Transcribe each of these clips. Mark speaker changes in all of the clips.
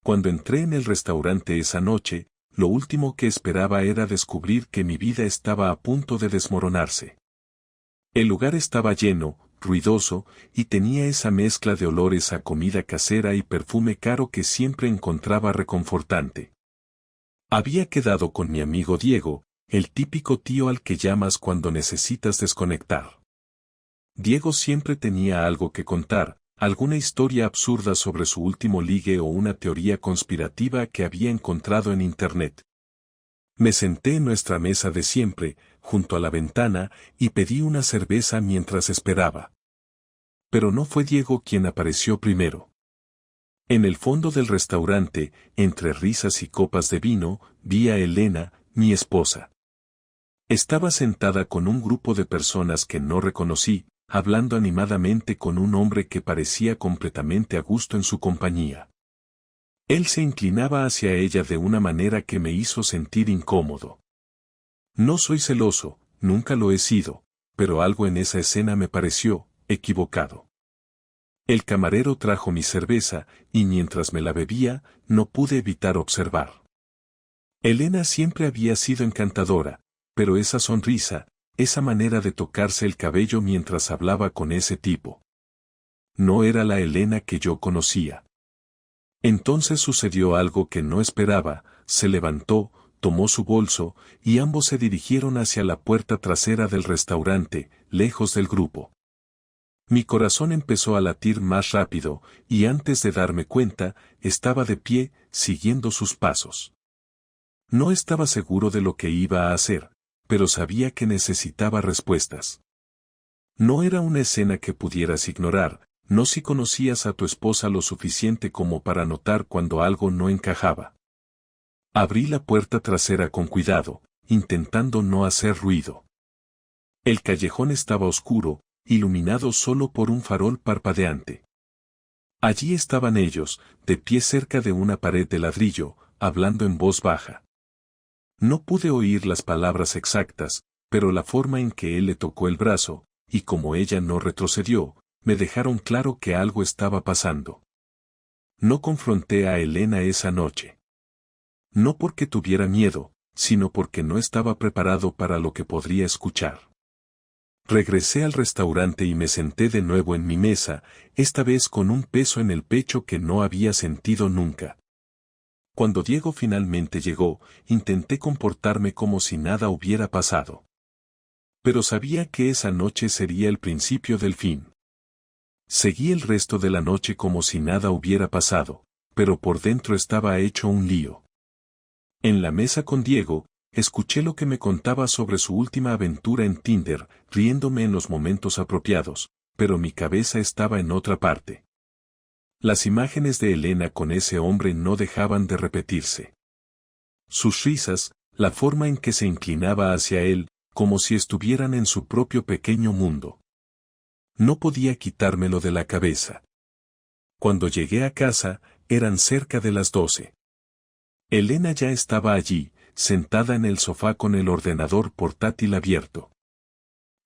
Speaker 1: Cuando entré en el restaurante esa noche, lo último que esperaba era descubrir que mi vida estaba a punto de desmoronarse. El lugar estaba lleno, ruidoso, y tenía esa mezcla de olores a comida casera y perfume caro que siempre encontraba reconfortante. Había quedado con mi amigo Diego, el típico tío al que llamas cuando necesitas desconectar. Diego siempre tenía algo que contar, alguna historia absurda sobre su último ligue o una teoría conspirativa que había encontrado en internet. Me senté en nuestra mesa de siempre, junto a la ventana, y pedí una cerveza mientras esperaba. Pero no fue Diego quien apareció primero. En el fondo del restaurante, entre risas y copas de vino, vi a Elena, mi esposa. Estaba sentada con un grupo de personas que no reconocí, hablando animadamente con un hombre que parecía completamente a gusto en su compañía. Él se inclinaba hacia ella de una manera que me hizo sentir incómodo. No soy celoso, nunca lo he sido, pero algo en esa escena me pareció equivocado. El camarero trajo mi cerveza, y mientras me la bebía, no pude evitar observar. Elena siempre había sido encantadora, pero esa sonrisa, esa manera de tocarse el cabello mientras hablaba con ese tipo. No era la Elena que yo conocía. Entonces sucedió algo que no esperaba, se levantó, tomó su bolso, y ambos se dirigieron hacia la puerta trasera del restaurante, lejos del grupo. Mi corazón empezó a latir más rápido, y antes de darme cuenta, estaba de pie, siguiendo sus pasos. No estaba seguro de lo que iba a hacer, pero sabía que necesitaba respuestas. No era una escena que pudieras ignorar, no si conocías a tu esposa lo suficiente como para notar cuando algo no encajaba. Abrí la puerta trasera con cuidado, intentando no hacer ruido. El callejón estaba oscuro, iluminado solo por un farol parpadeante. Allí estaban ellos, de pie cerca de una pared de ladrillo, hablando en voz baja. No pude oír las palabras exactas, pero la forma en que él le tocó el brazo, y como ella no retrocedió, me dejaron claro que algo estaba pasando. No confronté a Elena esa noche. No porque tuviera miedo, sino porque no estaba preparado para lo que podría escuchar. Regresé al restaurante y me senté de nuevo en mi mesa, esta vez con un peso en el pecho que no había sentido nunca. Cuando Diego finalmente llegó, intenté comportarme como si nada hubiera pasado. Pero sabía que esa noche sería el principio del fin. Seguí el resto de la noche como si nada hubiera pasado, pero por dentro estaba hecho un lío. En la mesa con Diego, escuché lo que me contaba sobre su última aventura en Tinder, riéndome en los momentos apropiados, pero mi cabeza estaba en otra parte. Las imágenes de Elena con ese hombre no dejaban de repetirse. Sus risas, la forma en que se inclinaba hacia él, como si estuvieran en su propio pequeño mundo. No podía quitármelo de la cabeza. Cuando llegué a casa, eran cerca de las 12. Elena ya estaba allí, sentada en el sofá con el ordenador portátil abierto.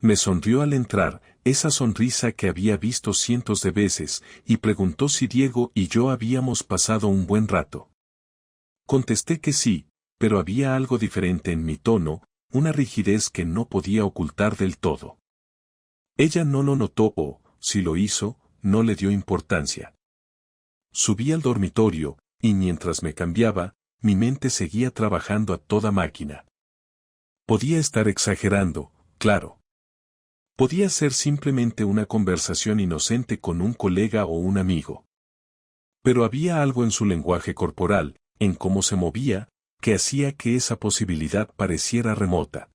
Speaker 1: Me sonrió al entrar, esa sonrisa que había visto cientos de veces, y preguntó si Diego y yo habíamos pasado un buen rato. Contesté que sí, pero había algo diferente en mi tono, una rigidez que no podía ocultar del todo. Ella no lo notó o, si lo hizo, no le dio importancia. Subí al dormitorio, y mientras me cambiaba, mi mente seguía trabajando a toda máquina. Podía estar exagerando, claro. Podía ser simplemente una conversación inocente con un colega o un amigo. Pero había algo en su lenguaje corporal, en cómo se movía, que hacía que esa posibilidad pareciera remota.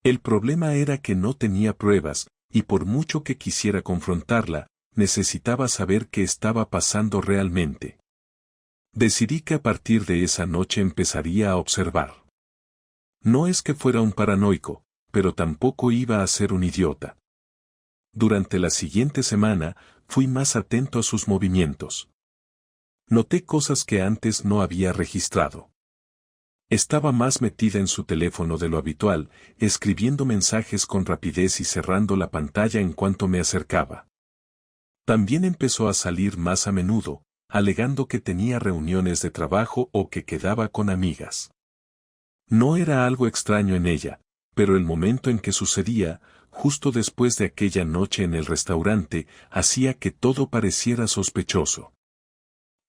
Speaker 1: El problema era que no tenía pruebas, y por mucho que quisiera confrontarla, necesitaba saber qué estaba pasando realmente. Decidí que a partir de esa noche empezaría a observar. No es que fuera un paranoico, pero tampoco iba a ser un idiota. Durante la siguiente semana, fui más atento a sus movimientos. Noté cosas que antes no había registrado. Estaba más metida en su teléfono de lo habitual, escribiendo mensajes con rapidez y cerrando la pantalla en cuanto me acercaba. También empezó a salir más a menudo, alegando que tenía reuniones de trabajo o que quedaba con amigas. No era algo extraño en ella, pero el momento en que sucedía, justo después de aquella noche en el restaurante, hacía que todo pareciera sospechoso.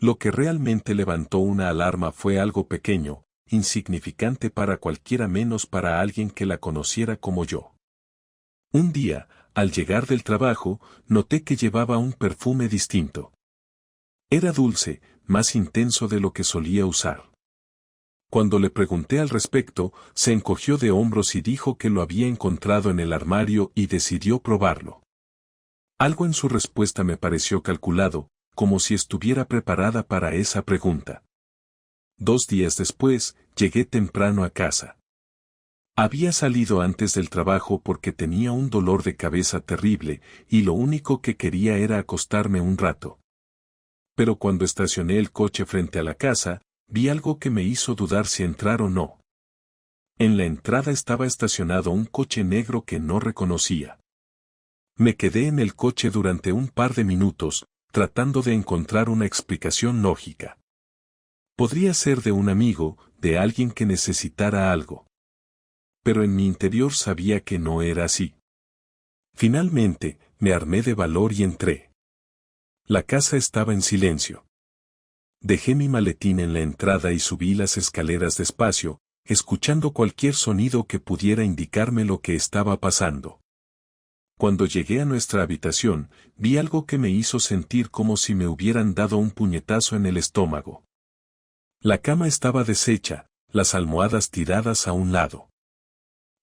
Speaker 1: Lo que realmente levantó una alarma fue algo pequeño, insignificante para cualquiera menos para alguien que la conociera como yo. Un día, al llegar del trabajo, noté que llevaba un perfume distinto. Era dulce, más intenso de lo que solía usar. Cuando le pregunté al respecto, se encogió de hombros y dijo que lo había encontrado en el armario y decidió probarlo. Algo en su respuesta me pareció calculado, como si estuviera preparada para esa pregunta. 2 días después, llegué temprano a casa. Había salido antes del trabajo porque tenía un dolor de cabeza terrible, y lo único que quería era acostarme un rato. Pero cuando estacioné el coche frente a la casa, vi algo que me hizo dudar si entrar o no. En la entrada estaba estacionado un coche negro que no reconocía. Me quedé en el coche durante un par de minutos, tratando de encontrar una explicación lógica. Podría ser de un amigo, de alguien que necesitara algo. Pero en mi interior sabía que no era así. Finalmente, me armé de valor y entré. La casa estaba en silencio. Dejé mi maletín en la entrada y subí las escaleras despacio, escuchando cualquier sonido que pudiera indicarme lo que estaba pasando. Cuando llegué a nuestra habitación, vi algo que me hizo sentir como si me hubieran dado un puñetazo en el estómago. La cama estaba deshecha, las almohadas tiradas a un lado.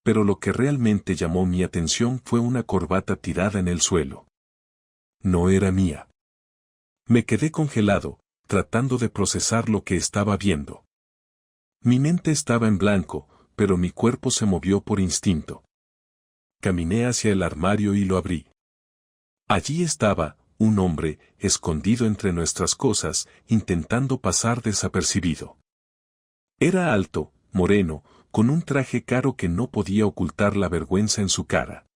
Speaker 1: Pero lo que realmente llamó mi atención fue una corbata tirada en el suelo. No era mía. Me quedé congelado, tratando de procesar lo que estaba viendo. Mi mente estaba en blanco, pero mi cuerpo se movió por instinto. Caminé hacia el armario y lo abrí. Allí estaba, un hombre, escondido entre nuestras cosas, intentando pasar desapercibido. Era alto, moreno, con un traje caro que no podía ocultar la vergüenza en su cara.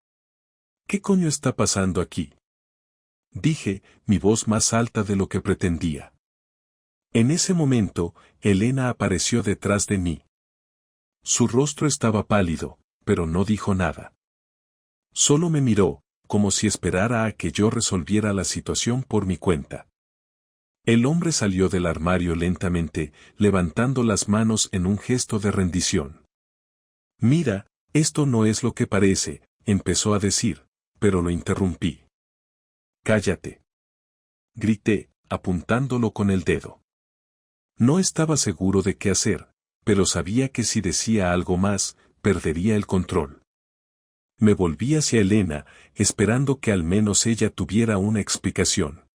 Speaker 1: ¿Qué coño está pasando aquí?, dije, mi voz más alta de lo que pretendía. En ese momento, Elena apareció detrás de mí. Su rostro estaba pálido, pero no dijo nada. Solo me miró, como si esperara a que yo resolviera la situación por mi cuenta. El hombre salió del armario lentamente, levantando las manos en un gesto de rendición. Mira, esto no es lo que parece, empezó a decir, pero lo interrumpí. Cállate, grité, apuntándolo con el dedo. No estaba seguro de qué hacer, pero sabía que si decía algo más, perdería el control. Me volví hacia Elena, esperando que al menos ella tuviera una explicación.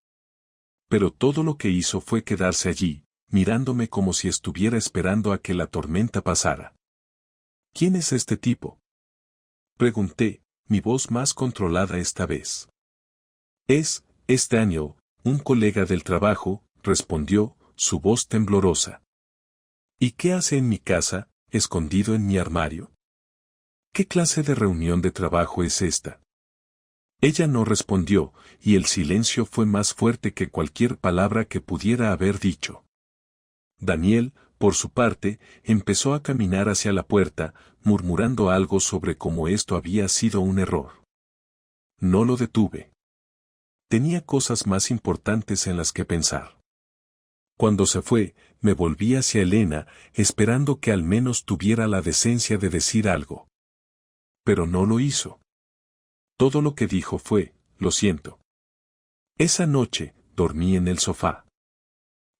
Speaker 1: Pero todo lo que hizo fue quedarse allí, mirándome como si estuviera esperando a que la tormenta pasara. ¿Quién es este tipo?, pregunté, mi voz más controlada esta vez. Es Daniel, un colega del trabajo, respondió, su voz temblorosa. ¿Y qué hace en mi casa, escondido en mi armario? ¿Qué clase de reunión de trabajo es esta? Ella no respondió, y el silencio fue más fuerte que cualquier palabra que pudiera haber dicho. Daniel, por su parte, empezó a caminar hacia la puerta, murmurando algo sobre cómo esto había sido un error. No lo detuve. Tenía cosas más importantes en las que pensar. Cuando se fue, me volví hacia Elena, esperando que al menos tuviera la decencia de decir algo. Pero no lo hizo. Todo lo que dijo fue, lo siento. Esa noche, dormí en el sofá.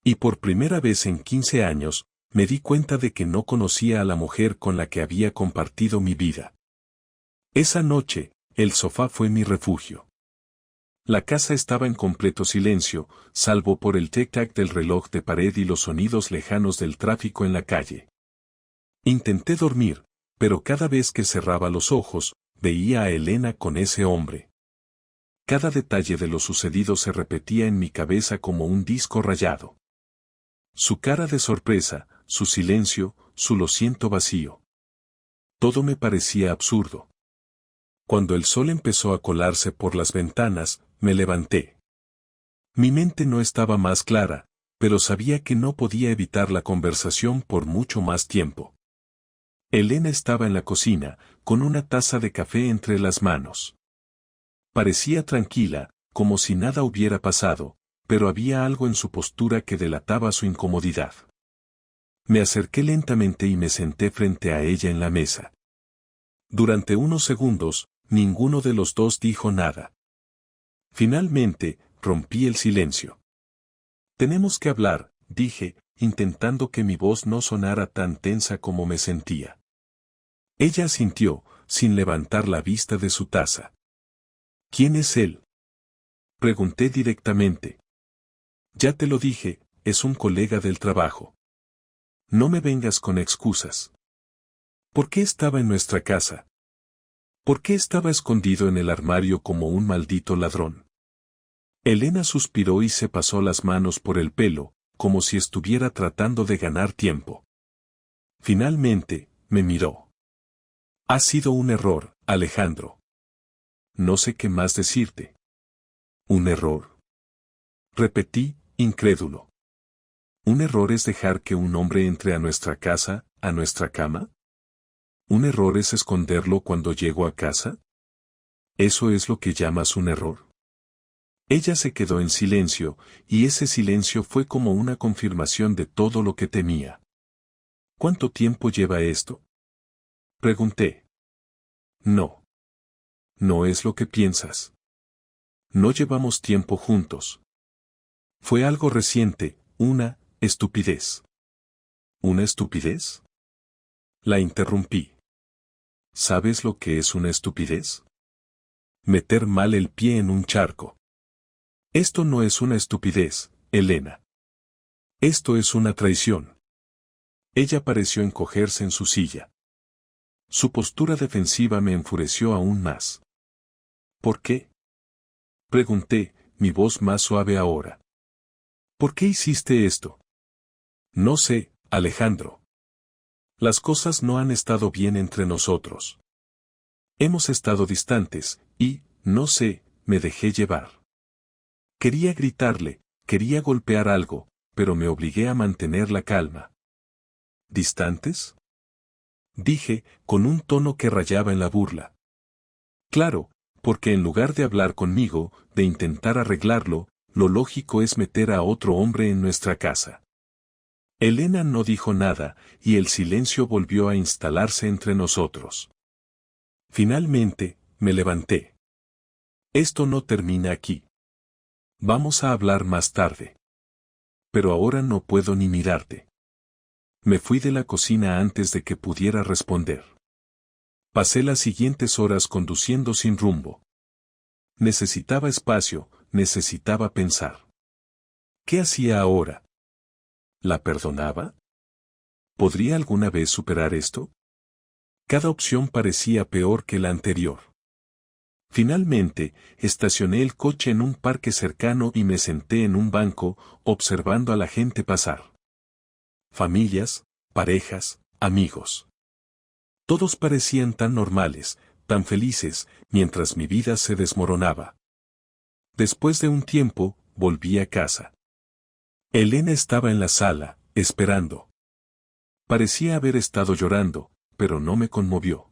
Speaker 1: Y por primera vez en 15 años, me di cuenta de que no conocía a la mujer con la que había compartido mi vida. Esa noche, el sofá fue mi refugio. La casa estaba en completo silencio, salvo por el tic-tac del reloj de pared y los sonidos lejanos del tráfico en la calle. Intenté dormir, pero cada vez que cerraba los ojos, veía a Elena con ese hombre. Cada detalle de lo sucedido se repetía en mi cabeza como un disco rayado. Su cara de sorpresa, su silencio, su lo siento vacío. Todo me parecía absurdo. Cuando el sol empezó a colarse por las ventanas, me levanté. Mi mente no estaba más clara, pero sabía que no podía evitar la conversación por mucho más tiempo. Elena estaba en la cocina, con una taza de café entre las manos. Parecía tranquila, como si nada hubiera pasado, pero había algo en su postura que delataba su incomodidad. Me acerqué lentamente y me senté frente a ella en la mesa. Durante unos segundos, ninguno de los dos dijo nada. Finalmente, rompí el silencio. Tenemos que hablar, dije, intentando que mi voz no sonara tan tensa como me sentía. Ella asintió, sin levantar la vista de su taza. ¿Quién es él? Pregunté directamente. Ya te lo dije, es un colega del trabajo. No me vengas con excusas. ¿Por qué estaba en nuestra casa? ¿Por qué estaba escondido en el armario como un maldito ladrón? Elena suspiró y se pasó las manos por el pelo, como si estuviera tratando de ganar tiempo. Finalmente, me miró. Ha sido un error, Alejandro. No sé qué más decirte. ¿Un error? Repetí, incrédulo. ¿Un error es dejar que un hombre entre a nuestra casa, a nuestra cama? ¿Un error es esconderlo cuando llego a casa? ¿Eso es lo que llamas un error? Ella se quedó en silencio, y ese silencio fue como una confirmación de todo lo que temía. ¿Cuánto tiempo lleva esto? Pregunté. No. No es lo que piensas. No llevamos tiempo juntos. Fue algo reciente, una estupidez. ¿Una estupidez? La interrumpí. ¿Sabes lo que es una estupidez? Meter mal el pie en un charco. Esto no es una estupidez, Elena. Esto es una traición. Ella pareció encogerse en su silla. Su postura defensiva me enfureció aún más. ¿Por qué? Pregunté, mi voz más suave ahora. ¿Por qué hiciste esto? No sé, Alejandro. Las cosas no han estado bien entre nosotros. Hemos estado distantes, y, no sé, me dejé llevar. Quería gritarle, quería golpear algo, pero me obligué a mantener la calma. ¿Distantes? Dije, con un tono que rayaba en la burla. Claro, porque en lugar de hablar conmigo, de intentar arreglarlo, lo lógico es meter a otro hombre en nuestra casa. Elena no dijo nada, y el silencio volvió a instalarse entre nosotros. Finalmente, me levanté. Esto no termina aquí. Vamos a hablar más tarde. Pero ahora no puedo ni mirarte. Me fui de la cocina antes de que pudiera responder. Pasé las siguientes horas conduciendo sin rumbo. Necesitaba espacio, necesitaba pensar. ¿Qué hacía ahora? ¿La perdonaba? ¿Podría alguna vez superar esto? Cada opción parecía peor que la anterior. Finalmente, estacioné el coche en un parque cercano y me senté en un banco, observando a la gente pasar. Familias, parejas, amigos. Todos parecían tan normales, tan felices, mientras mi vida se desmoronaba. Después de un tiempo, volví a casa. Elena estaba en la sala, esperando. Parecía haber estado llorando, pero no me conmovió.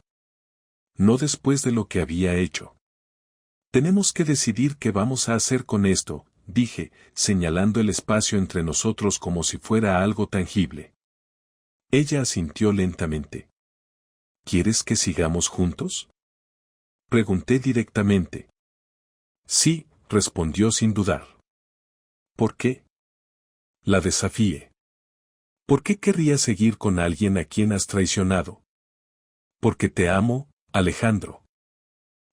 Speaker 1: No después de lo que había hecho. Tenemos que decidir qué vamos a hacer con esto, dije, señalando el espacio entre nosotros como si fuera algo tangible. Ella asintió lentamente. ¿Quieres que sigamos juntos? Pregunté directamente. Sí, respondió sin dudar. ¿Por qué? La desafié. ¿Por qué querrías seguir con alguien a quien has traicionado? Porque te amo, Alejandro.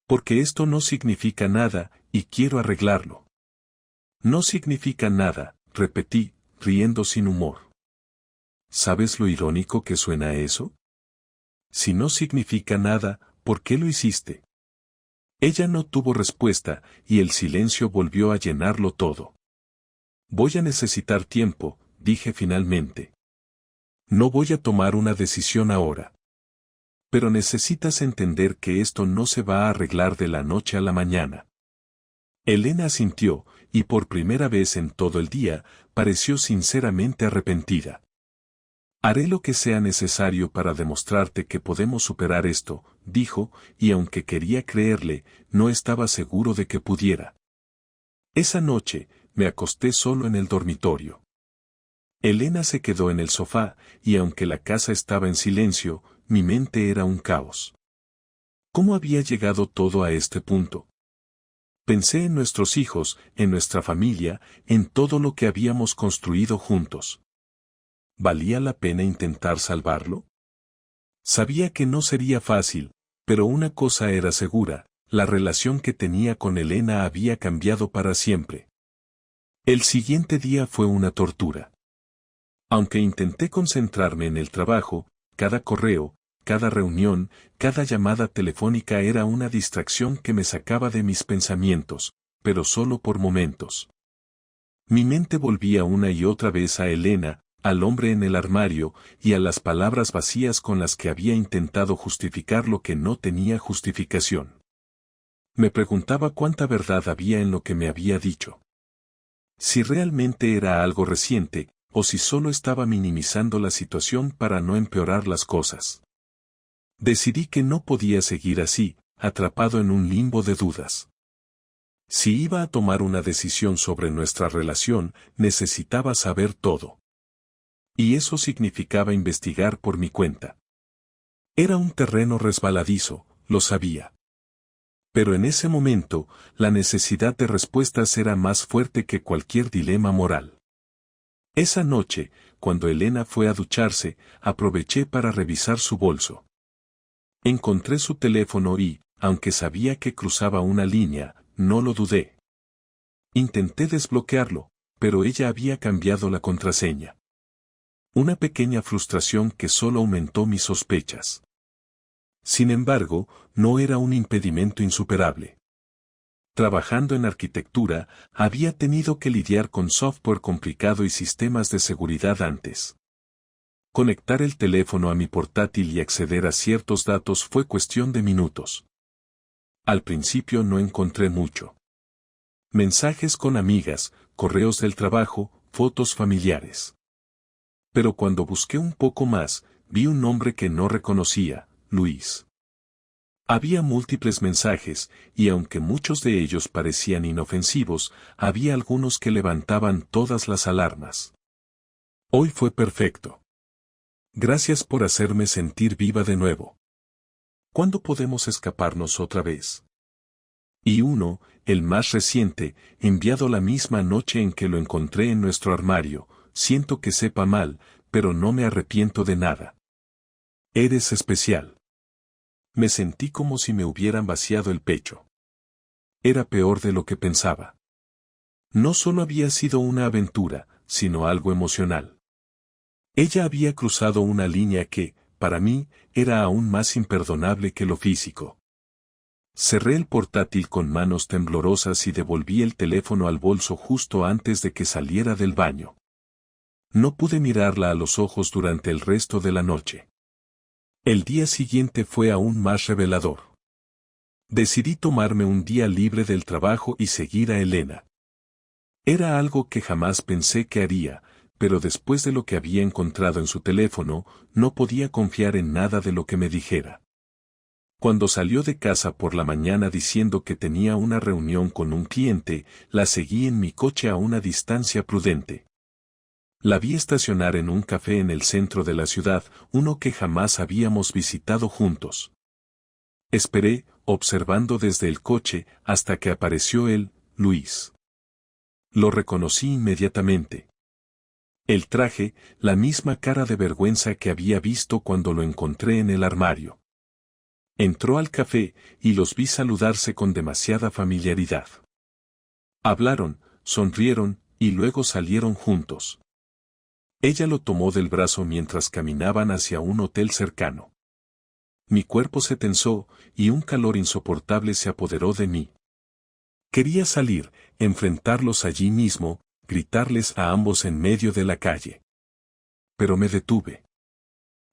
Speaker 1: Porque esto no significa nada, y quiero arreglarlo. No significa nada, repetí, riendo sin humor. ¿Sabes lo irónico que suena eso? Si no significa nada, ¿por qué lo hiciste? Ella no tuvo respuesta, y el silencio volvió a llenarlo todo. Voy a necesitar tiempo, dije finalmente. No voy a tomar una decisión ahora. Pero necesitas entender que esto no se va a arreglar de la noche a la mañana. Elena asintió, y por primera vez en todo el día, pareció sinceramente arrepentida. Haré lo que sea necesario para demostrarte que podemos superar esto, dijo, y aunque quería creerle, no estaba seguro de que pudiera. Esa noche, me acosté solo en el dormitorio. Elena se quedó en el sofá, y aunque la casa estaba en silencio, mi mente era un caos. ¿Cómo había llegado todo a este punto? Pensé en nuestros hijos, en nuestra familia, en todo lo que habíamos construido juntos. ¿Valía la pena intentar salvarlo? Sabía que no sería fácil, pero una cosa era segura, la relación que tenía con Elena había cambiado para siempre. El siguiente día fue una tortura. Aunque intenté concentrarme en el trabajo, cada correo, cada reunión, cada llamada telefónica era una distracción que me sacaba de mis pensamientos, pero solo por momentos. Mi mente volvía una y otra vez a Elena, al hombre en el armario, y a las palabras vacías con las que había intentado justificar lo que no tenía justificación. Me preguntaba cuánta verdad había en lo que me había dicho. Si realmente era algo reciente, o si solo estaba minimizando la situación para no empeorar las cosas. Decidí que no podía seguir así, atrapado en un limbo de dudas. Si iba a tomar una decisión sobre nuestra relación, necesitaba saber todo. Y eso significaba investigar por mi cuenta. Era un terreno resbaladizo, lo sabía. Pero en ese momento, la necesidad de respuestas era más fuerte que cualquier dilema moral. Esa noche, cuando Elena fue a ducharse, aproveché para revisar su bolso. Encontré su teléfono y, aunque sabía que cruzaba una línea, no lo dudé. Intenté desbloquearlo, pero ella había cambiado la contraseña. Una pequeña frustración que solo aumentó mis sospechas. Sin embargo, no era un impedimento insuperable. Trabajando en arquitectura, había tenido que lidiar con software complicado y sistemas de seguridad antes. Conectar el teléfono a mi portátil y acceder a ciertos datos fue cuestión de minutos. Al principio no encontré mucho. Mensajes con amigas, correos del trabajo, fotos familiares. Pero cuando busqué un poco más, vi un nombre que no reconocía, Luis. Había múltiples mensajes, y aunque muchos de ellos parecían inofensivos, había algunos que levantaban todas las alarmas. Hoy fue perfecto. Gracias por hacerme sentir viva de nuevo. ¿Cuándo podemos escaparnos otra vez? Y uno, el más reciente, enviado la misma noche en que lo encontré en nuestro armario, siento que sepa mal, pero no me arrepiento de nada. Eres especial. Me sentí como si me hubieran vaciado el pecho. Era peor de lo que pensaba. No solo había sido una aventura, sino algo emocional. Ella había cruzado una línea que, para mí, era aún más imperdonable que lo físico. Cerré el portátil con manos temblorosas y devolví el teléfono al bolso justo antes de que saliera del baño. No pude mirarla a los ojos durante el resto de la noche. El día siguiente fue aún más revelador. Decidí tomarme un día libre del trabajo y seguir a Elena. Era algo que jamás pensé que haría, pero después de lo que había encontrado en su teléfono, no podía confiar en nada de lo que me dijera. Cuando salió de casa por la mañana diciendo que tenía una reunión con un cliente, la seguí en mi coche a una distancia prudente. La vi estacionar en un café en el centro de la ciudad, uno que jamás habíamos visitado juntos. Esperé, observando desde el coche, hasta que apareció él, Luis. Lo reconocí inmediatamente. El traje, la misma cara de vergüenza que había visto cuando lo encontré en el armario. Entró al café, y los vi saludarse con demasiada familiaridad. Hablaron, sonrieron, y luego salieron juntos. Ella lo tomó del brazo mientras caminaban hacia un hotel cercano. Mi cuerpo se tensó, y un calor insoportable se apoderó de mí. Quería salir, enfrentarlos allí mismo, gritarles a ambos en medio de la calle. Pero me detuve.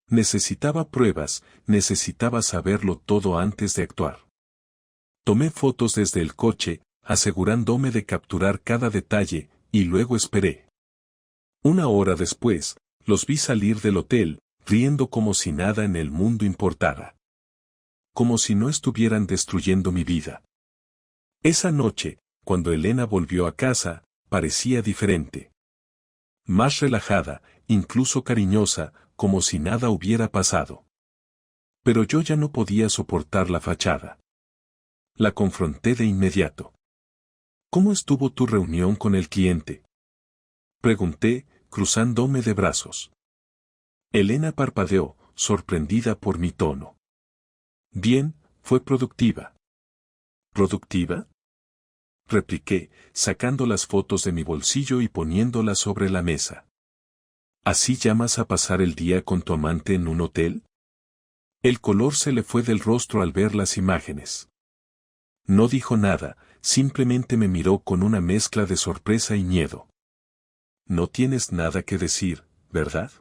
Speaker 1: Necesitaba pruebas, necesitaba saberlo todo antes de actuar. Tomé fotos desde el coche, asegurándome de capturar cada detalle, y luego esperé. Una hora después, los vi salir del hotel, riendo como si nada en el mundo importara. Como si no estuvieran destruyendo mi vida. Esa noche, cuando Elena volvió a casa, parecía diferente. Más relajada, incluso cariñosa, como si nada hubiera pasado. Pero yo ya no podía soportar la fachada. La confronté de inmediato. ¿Cómo estuvo tu reunión con el cliente? Pregunté, cruzándome de brazos. Elena parpadeó, sorprendida por mi tono. Bien, fue productiva. ¿Productiva? Repliqué, sacando las fotos de mi bolsillo y poniéndolas sobre la mesa. ¿Así llamas a pasar el día con tu amante en un hotel? El color se le fue del rostro al ver las imágenes. No dijo nada, simplemente me miró con una mezcla de sorpresa y miedo. No tienes nada que decir, ¿verdad?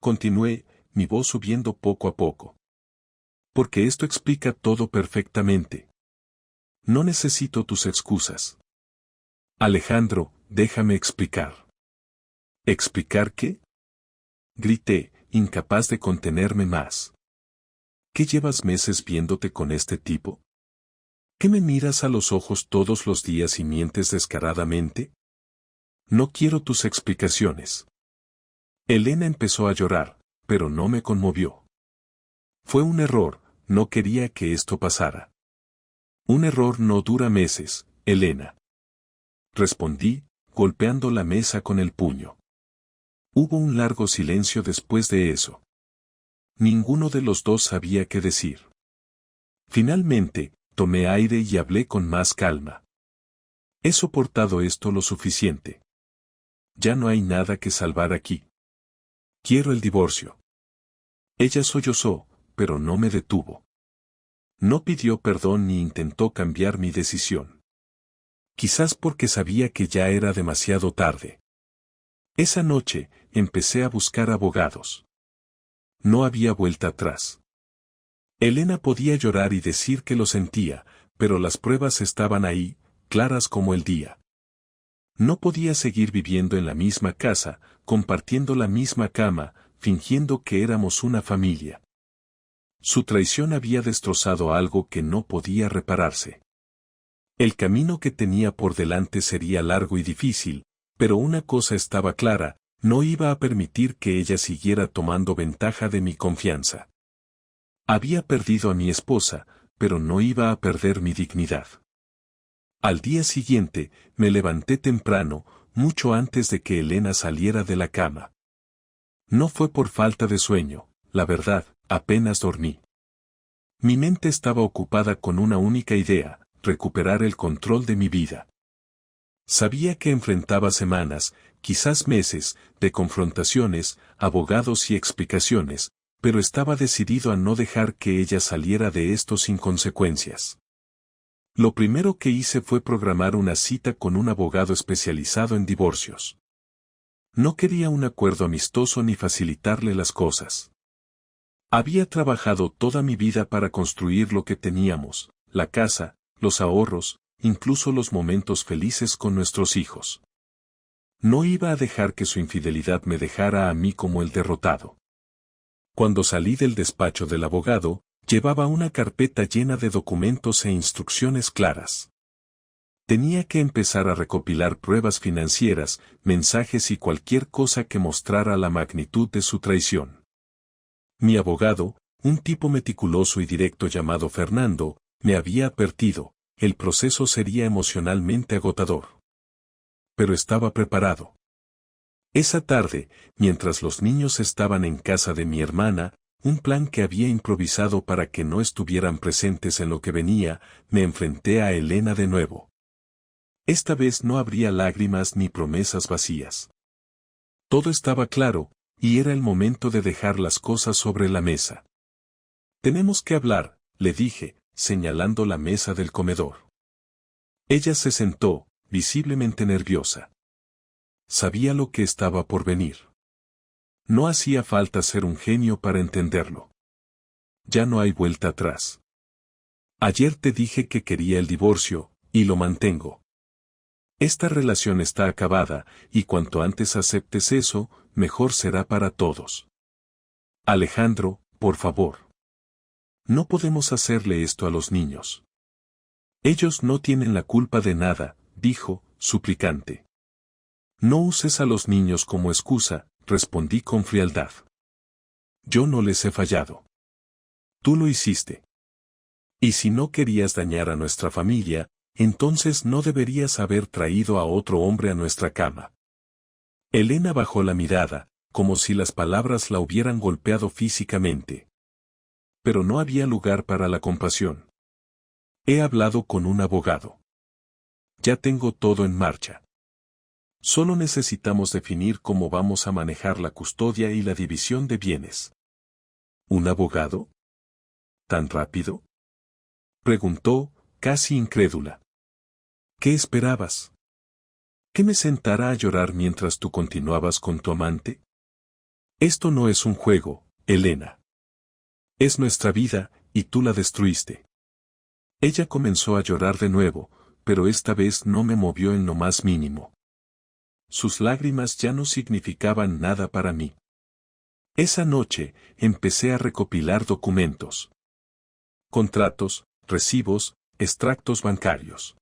Speaker 1: Continué, mi voz subiendo poco a poco. Porque esto explica todo perfectamente. No necesito tus excusas. Alejandro, déjame explicar. ¿Explicar qué? Grité, incapaz de contenerme más. ¿Qué llevas meses viéndote con este tipo? ¿Qué me miras a los ojos todos los días y mientes descaradamente? No quiero tus explicaciones. Elena empezó a llorar, pero no me conmovió. Fue un error, no quería que esto pasara. Un error no dura meses, Elena. Respondí, golpeando la mesa con el puño. Hubo un largo silencio después de eso. Ninguno de los dos sabía qué decir. Finalmente, tomé aire y hablé con más calma. He soportado esto lo suficiente. Ya no hay nada que salvar aquí. Quiero el divorcio. Ella sollozó, pero no me detuvo. No pidió perdón ni intentó cambiar mi decisión. Quizás porque sabía que ya era demasiado tarde. Esa noche, empecé a buscar abogados. No había vuelta atrás. Elena podía llorar y decir que lo sentía, pero las pruebas estaban ahí, claras como el día. No podía seguir viviendo en la misma casa, compartiendo la misma cama, fingiendo que éramos una familia. Su traición había destrozado algo que no podía repararse. El camino que tenía por delante sería largo y difícil, pero una cosa estaba clara, no iba a permitir que ella siguiera tomando ventaja de mi confianza. Había perdido a mi esposa, pero no iba a perder mi dignidad. Al día siguiente, me levanté temprano, mucho antes de que Elena saliera de la cama. No fue por falta de sueño, la verdad, apenas dormí. Mi mente estaba ocupada con una única idea, recuperar el control de mi vida. Sabía que enfrentaba semanas, quizás meses, de confrontaciones, abogados y explicaciones, pero estaba decidido a no dejar que ella saliera de esto sin consecuencias. Lo primero que hice fue programar una cita con un abogado especializado en divorcios. No quería un acuerdo amistoso ni facilitarle las cosas. Había trabajado toda mi vida para construir lo que teníamos, la casa, los ahorros, incluso los momentos felices con nuestros hijos. No iba a dejar que su infidelidad me dejara a mí como el derrotado. Cuando salí del despacho del abogado, llevaba una carpeta llena de documentos e instrucciones claras. Tenía que empezar a recopilar pruebas financieras, mensajes y cualquier cosa que mostrara la magnitud de su traición. Mi abogado, un tipo meticuloso y directo llamado Fernando, me había advertido, el proceso sería emocionalmente agotador. Pero estaba preparado. Esa tarde, mientras los niños estaban en casa de mi hermana, un plan que había improvisado para que no estuvieran presentes en lo que venía, me enfrenté a Elena de nuevo. Esta vez no habría lágrimas ni promesas vacías. Todo estaba claro, y era el momento de dejar las cosas sobre la mesa. Tenemos que hablar, le dije, señalando la mesa del comedor. Ella se sentó, visiblemente nerviosa. Sabía lo que estaba por venir. No hacía falta ser un genio para entenderlo. Ya no hay vuelta atrás. Ayer te dije que quería el divorcio, y lo mantengo. Esta relación está acabada, y cuanto antes aceptes eso, mejor será para todos. Alejandro, por favor. No podemos hacerle esto a los niños. Ellos no tienen la culpa de nada, dijo, suplicante. No uses a los niños como excusa, respondí con frialdad. Yo no les he fallado. Tú lo hiciste. Y si no querías dañar a nuestra familia, entonces no deberías haber traído a otro hombre a nuestra cama. Elena bajó la mirada, como si las palabras la hubieran golpeado físicamente. Pero no había lugar para la compasión. He hablado con un abogado. Ya tengo todo en marcha. Solo necesitamos definir cómo vamos a manejar la custodia y la división de bienes. ¿Un abogado? ¿Tan rápido?, preguntó, casi incrédula. ¿Qué esperabas? ¿Que me sentara a llorar mientras tú continuabas con tu amante? Esto no es un juego, Elena. Es nuestra vida, y tú la destruiste. Ella comenzó a llorar de nuevo, pero esta vez no me movió en lo más mínimo. Sus lágrimas ya no significaban nada para mí. Esa noche, empecé a recopilar documentos. Contratos, recibos, extractos bancarios.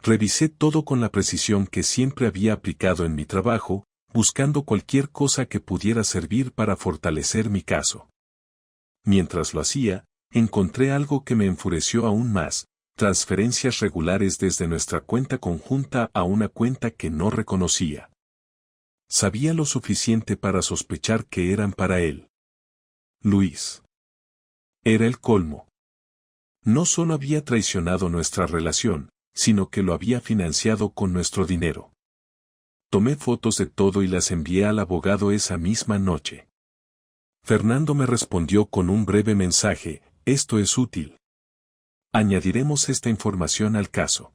Speaker 1: Revisé todo con la precisión que siempre había aplicado en mi trabajo, buscando cualquier cosa que pudiera servir para fortalecer mi caso. Mientras lo hacía, encontré algo que me enfureció aún más: transferencias regulares desde nuestra cuenta conjunta a una cuenta que no reconocía. Sabía lo suficiente para sospechar que eran para él. Luis. Era el colmo. No solo había traicionado nuestra relación, sino que lo había financiado con nuestro dinero. Tomé fotos de todo y las envié al abogado esa misma noche. Fernando me respondió con un breve mensaje: esto es útil. Añadiremos esta información al caso.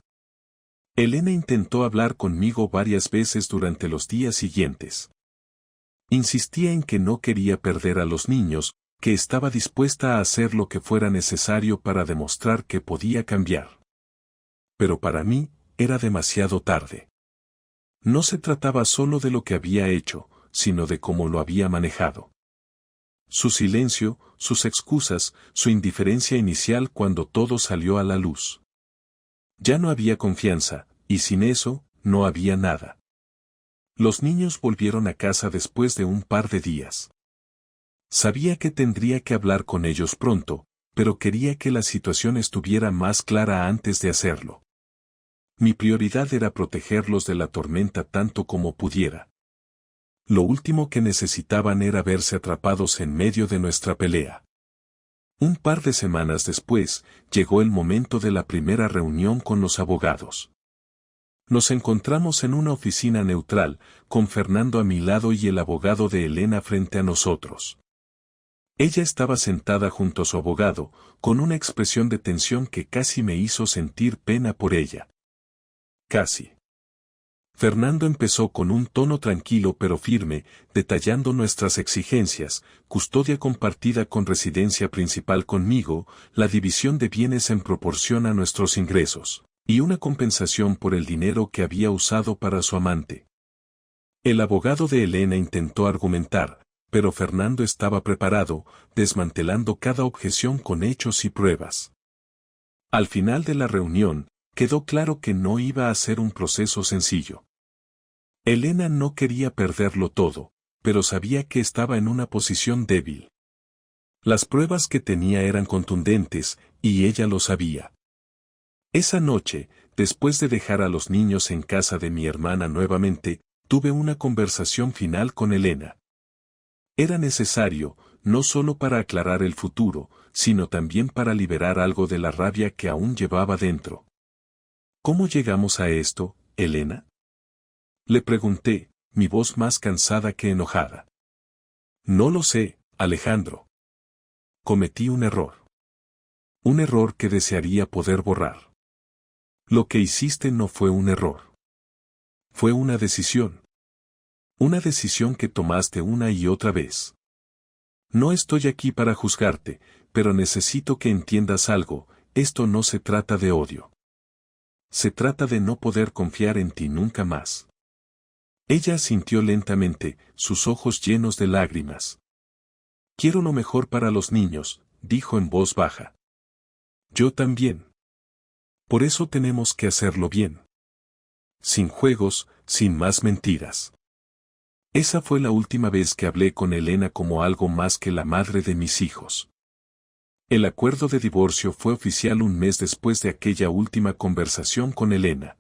Speaker 1: Elena intentó hablar conmigo varias veces durante los días siguientes. Insistía en que no quería perder a los niños, que estaba dispuesta a hacer lo que fuera necesario para demostrar que podía cambiar. Pero para mí, era demasiado tarde. No se trataba solo de lo que había hecho, sino de cómo lo había manejado. Su silencio, sus excusas, su indiferencia inicial cuando todo salió a la luz. Ya no había confianza, y sin eso, no había nada. Los niños volvieron a casa después de un par de días. Sabía que tendría que hablar con ellos pronto, pero quería que la situación estuviera más clara antes de hacerlo. Mi prioridad era protegerlos de la tormenta tanto como pudiera. Lo último que necesitaban era verse atrapados en medio de nuestra pelea. Un par de semanas después, llegó el momento de la primera reunión con los abogados. Nos encontramos en una oficina neutral, con Fernando a mi lado y el abogado de Elena frente a nosotros. Ella estaba sentada junto a su abogado, con una expresión de tensión que casi me hizo sentir pena por ella. Casi. Fernando empezó con un tono tranquilo pero firme, detallando nuestras exigencias: custodia compartida con residencia principal conmigo, la división de bienes en proporción a nuestros ingresos, y una compensación por el dinero que había usado para su amante. El abogado de Elena intentó argumentar, pero Fernando estaba preparado, desmantelando cada objeción con hechos y pruebas. Al final de la reunión, quedó claro que no iba a ser un proceso sencillo. Elena no quería perderlo todo, pero sabía que estaba en una posición débil. Las pruebas que tenía eran contundentes, y ella lo sabía. Esa noche, después de dejar a los niños en casa de mi hermana nuevamente, tuve una conversación final con Elena. Era necesario, no solo para aclarar el futuro, sino también para liberar algo de la rabia que aún llevaba dentro. ¿Cómo llegamos a esto, Elena?, le pregunté, mi voz más cansada que enojada. No lo sé, Alejandro. Cometí un error. Un error que desearía poder borrar. Lo que hiciste no fue un error. Fue una decisión. Una decisión que tomaste una y otra vez. No estoy aquí para juzgarte, pero necesito que entiendas algo: esto no se trata de odio. Se trata de no poder confiar en ti nunca más. Ella asintió lentamente, sus ojos llenos de lágrimas. Quiero lo mejor para los niños, dijo en voz baja. Yo también. Por eso tenemos que hacerlo bien. Sin juegos, sin más mentiras. Esa fue la última vez que hablé con Elena como algo más que la madre de mis hijos. El acuerdo de divorcio fue oficial un mes después de aquella última conversación con Elena.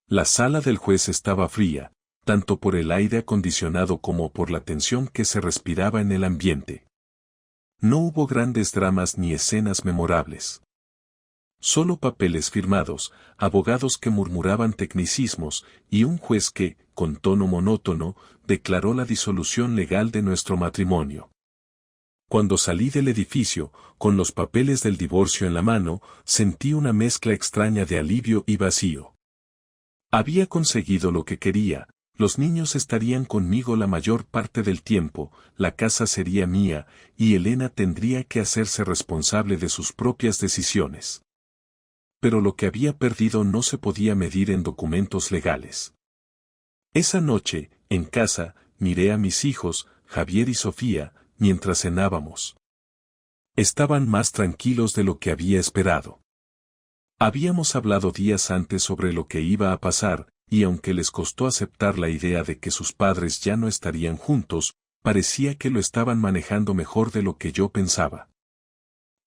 Speaker 1: La sala del juez estaba fría, tanto por el aire acondicionado como por la tensión que se respiraba en el ambiente. No hubo grandes dramas ni escenas memorables. Solo papeles firmados, abogados que murmuraban tecnicismos, y un juez que, con tono monótono, declaró la disolución legal de nuestro matrimonio. Cuando salí del edificio, con los papeles del divorcio en la mano, sentí una mezcla extraña de alivio y vacío. Había conseguido lo que quería, los niños estarían conmigo la mayor parte del tiempo, la casa sería mía, y Elena tendría que hacerse responsable de sus propias decisiones. Pero lo que había perdido no se podía medir en documentos legales. Esa noche, en casa, miré a mis hijos, Javier y Sofía, mientras cenábamos. Estaban más tranquilos de lo que había esperado. Habíamos hablado días antes sobre lo que iba a pasar, y aunque les costó aceptar la idea de que sus padres ya no estarían juntos, parecía que lo estaban manejando mejor de lo que yo pensaba.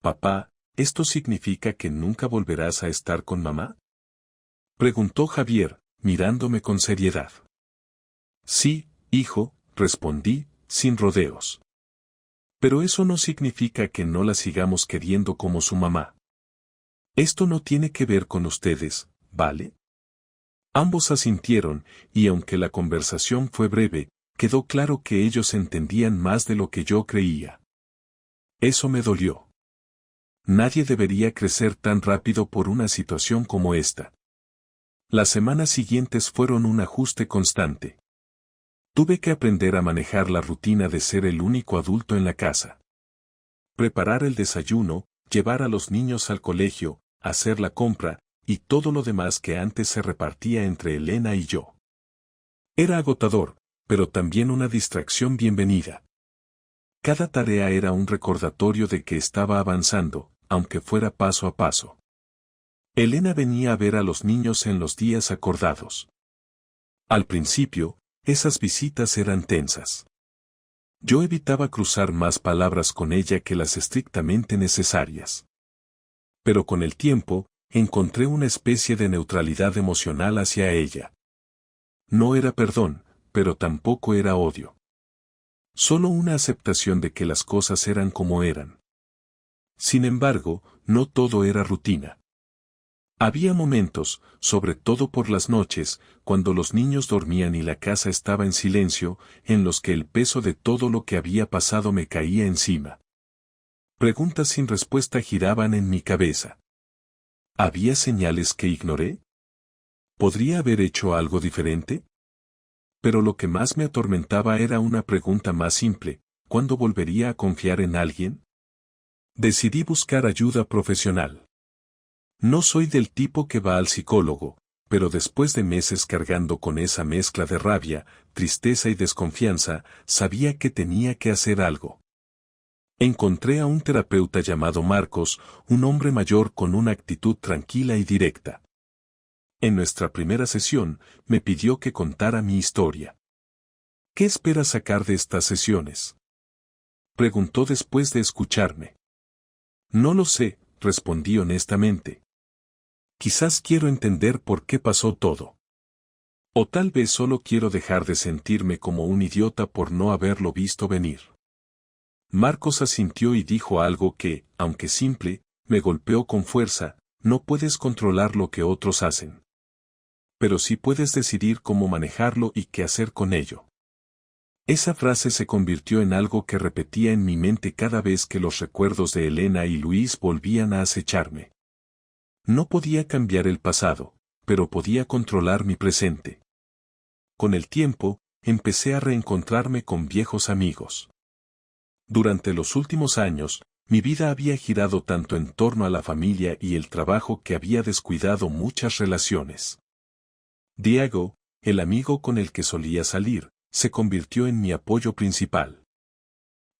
Speaker 1: Papá, ¿esto significa que nunca volverás a estar con mamá? Preguntó Javier, mirándome con seriedad. Sí, hijo, respondí, sin rodeos. Pero eso no significa que no la sigamos queriendo como su mamá. Esto no tiene que ver con ustedes, ¿vale? Ambos asintieron, y aunque la conversación fue breve, quedó claro que ellos entendían más de lo que yo creía. Eso me dolió. Nadie debería crecer tan rápido por una situación como esta. Las semanas siguientes fueron un ajuste constante. Tuve que aprender a manejar la rutina de ser el único adulto en la casa. Preparar el desayuno, llevar a los niños al colegio, hacer la compra, y todo lo demás que antes se repartía entre Elena y yo. Era agotador, pero también una distracción bienvenida. Cada tarea era un recordatorio de que estaba avanzando, aunque fuera paso a paso. Elena venía a ver a los niños en los días acordados. Al principio, esas visitas eran tensas. Yo evitaba cruzar más palabras con ella que las estrictamente necesarias. Pero con el tiempo, encontré una especie de neutralidad emocional hacia ella. No era perdón, pero tampoco era odio. Solo una aceptación de que las cosas eran como eran. Sin embargo, no todo era rutina. Había momentos, sobre todo por las noches, cuando los niños dormían y la casa estaba en silencio, en los que el peso de todo lo que había pasado me caía encima. Preguntas sin respuesta giraban en mi cabeza. ¿Había señales que ignoré? ¿Podría haber hecho algo diferente? Pero lo que más me atormentaba era una pregunta más simple: ¿cuándo volvería a confiar en alguien? Decidí buscar ayuda profesional. No soy del tipo que va al psicólogo, pero después de meses cargando con esa mezcla de rabia, tristeza y desconfianza, sabía que tenía que hacer algo. Encontré a un terapeuta llamado Marcos, un hombre mayor con una actitud tranquila y directa. En nuestra primera sesión, me pidió que contara mi historia. ¿Qué esperas sacar de estas sesiones?, preguntó después de escucharme. No lo sé, respondí honestamente. Quizás quiero entender por qué pasó todo. O tal vez solo quiero dejar de sentirme como un idiota por no haberlo visto venir. Marcos asintió y dijo algo que, aunque simple, me golpeó con fuerza: no puedes controlar lo que otros hacen. Pero sí puedes decidir cómo manejarlo y qué hacer con ello. Esa frase se convirtió en algo que repetía en mi mente cada vez que los recuerdos de Elena y Luis volvían a acecharme. No podía cambiar el pasado, pero podía controlar mi presente. Con el tiempo, empecé a reencontrarme con viejos amigos. Durante los últimos años, Mi vida había girado tanto en torno a la familia y el trabajo que había descuidado muchas relaciones. Diego, el amigo con el que solía salir, se convirtió en mi apoyo principal.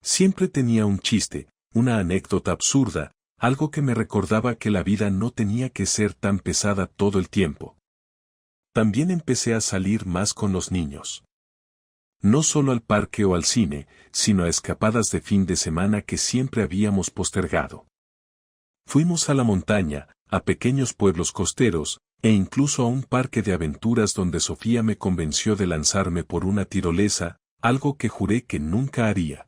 Speaker 1: Siempre tenía un chiste, una anécdota absurda, algo que me recordaba que la vida no tenía que ser tan pesada todo el tiempo. También empecé a salir más con los niños. No solo al parque o al cine, sino a escapadas de fin de semana que siempre habíamos postergado. Fuimos a la montaña, a pequeños pueblos costeros, e incluso a un parque de aventuras donde Sofía me convenció de lanzarme por una tirolesa, algo que juré que nunca haría.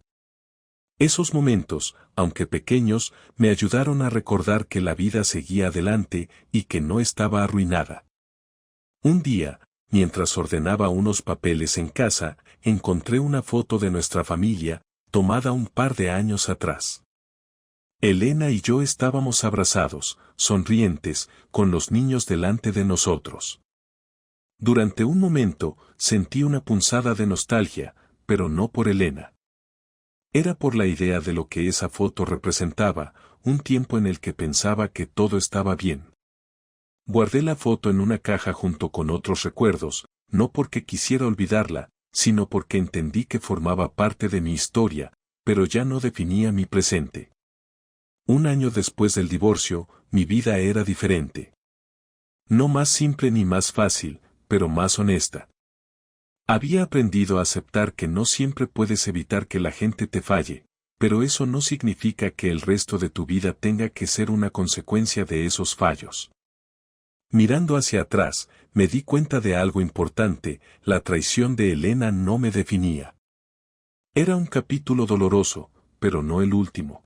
Speaker 1: Esos momentos, aunque pequeños, me ayudaron a recordar que la vida seguía adelante y que no estaba arruinada. Un día, mientras ordenaba unos papeles en casa, encontré una foto de nuestra familia, tomada un par de años atrás. Elena y yo estábamos abrazados, sonrientes, con los niños delante de nosotros. Durante un momento, sentí una punzada de nostalgia, pero no por Elena. Era por la idea de lo que esa foto representaba, un tiempo en el que pensaba que todo estaba bien. Guardé la foto en una caja junto con otros recuerdos, no porque quisiera olvidarla, sino porque entendí que formaba parte de mi historia, pero ya no definía mi presente. Un año después del divorcio, mi vida era diferente. No más simple ni más fácil, pero más honesta. Había aprendido a aceptar que no siempre puedes evitar que la gente te falle, pero eso no significa que el resto de tu vida tenga que ser una consecuencia de esos fallos. Mirando hacia atrás, me di cuenta de algo importante: la traición de Elena no me definía. Era un capítulo doloroso, pero no el último.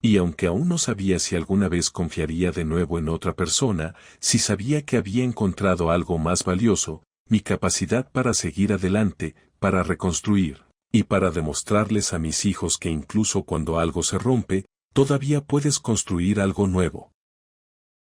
Speaker 1: Y aunque aún no sabía si alguna vez confiaría de nuevo en otra persona, sí sabía que había encontrado algo más valioso: mi capacidad para seguir adelante, para reconstruir, y para demostrarles a mis hijos que incluso cuando algo se rompe, todavía puedes construir algo nuevo.